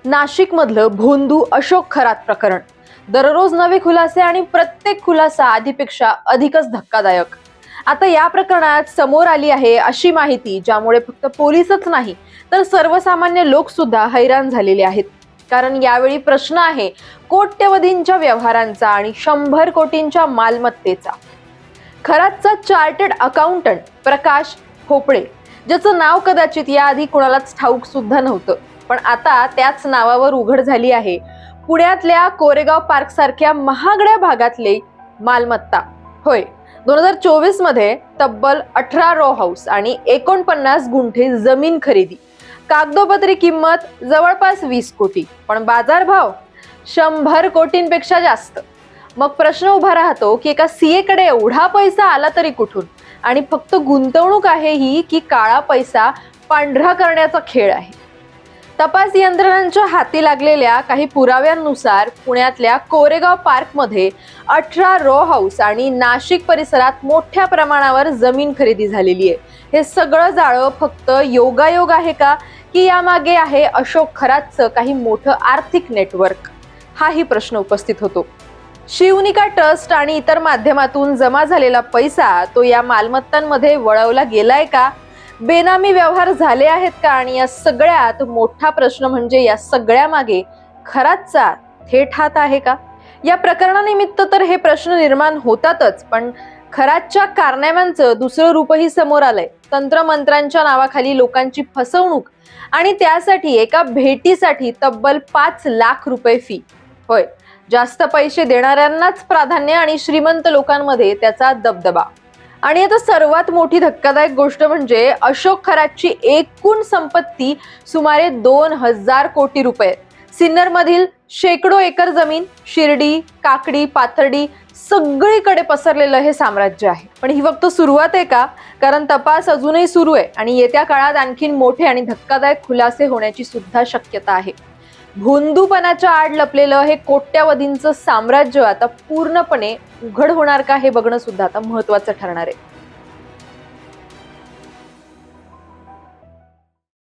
नाशिकमधलं भोंदू अशोक खरात प्रकरण. दररोज नवे खुलासे आणि प्रत्येक खुलासा आधीपेक्षा अधिकच धक्कादायक. आता या प्रकरणात समोर आली आहे अशी माहिती ज्यामुळे फक्त पोलीसच नाही तर सर्वसामान्य लोक सुद्धा हैराण झालेले आहेत. कारण यावेळी प्रश्न आहे कोट्यवधींच्या व्यवहारांचा आणि 100 कोटींच्या मालमत्तेचा. खरातचा चार्टर्ड अकाउंटंट प्रकाश होपळे, ज्याचं नाव कदाचित याआधी कुणालाच ठाऊक सुद्धा नव्हतं, पण आता त्याच नावावर उघड झाली आहे पुण्यातल्या कोरेगाव पार्क सारख्या महागड्या भागातले मालमत्ता. होय, 2024 मध्ये तब्बल 18 रो हाऊस आणि 49 गुंठे जमीन खरेदी. कागदोपत्री किंमत जवळपास 20 कोटी, पण बाजारभाव 100 कोटींपेक्षा जास्त. मग प्रश्न उभा राहतो की एका सीए कडे एवढा पैसा आला तरी कुठून? आणि फक्त गुंतवणूक आहे ही की काळा पैसा पांढरा करण्याचा खेळ आहे? तपास यंत्रणांच्या हाती लागलेल्या काही पुराव्यांनुसार पुण्यातल्या कोरेगाव पार्कमध्ये 18 रो हाऊस आणि नाशिक परिसरात मोठ्या प्रमाणावर जमीन खरेदी झालेली आहे. हे सगळं जाळं फक्त योगायोग आहे का, की यामागे आहे अशोक खरातचं काही मोठं आर्थिक नेटवर्क? हाही प्रश्न उपस्थित होतो. शिवनिका ट्रस्ट आणि इतर माध्यमातून जमा झालेला पैसा तो या मालमत्तांमध्ये वळवला गेलाय का? बेनामी व्यवहार झाले आहेत का? आणि या सगळ्यात मोठा प्रश्न म्हणजे या सगळ्या मागे खरातचा थेट हात आहे का? या प्रकरणानिमित्त तर हे प्रश्न निर्माण होतातच, पण खरातच्या कारनाम्यांचं दुसरं रूपही समोर आलंय. तंत्रमंत्रांच्या नावाखाली लोकांची फसवणूक आणि त्यासाठी एका भेटीसाठी तब्बल 5 लाख रुपये फी. होय, जास्त पैसे देणाऱ्यांनाच प्राधान्य आणि श्रीमंत लोकांमध्ये त्याचा दबदबा. आणि आता सर्वात मोठी धक्कादायक गोष्ट म्हणजे अशोक खरातची एकूण संपत्ती सुमारे 2000 कोटी रुपये. सिन्नरमधील शेकडो एकर जमीन, शिर्डी, काकडी, पाथर्डी सगळीकडे पसरलेलं हे साम्राज्य आहे. पण ही फक्त सुरुवात आहे का? कारण तपास अजूनही सुरू आहे आणि येत्या काळात आणखीन मोठे आणि धक्कादायक खुलासे होण्याची सुद्धा शक्यता आहे. भोंदूपणाच्या आड लपलेलं हे कोट्यावधींचं साम्राज्य आता पूर्णपणे उघड होणार का, हे बघणं सुद्धा आता महत्त्वाचं ठरणार आहे.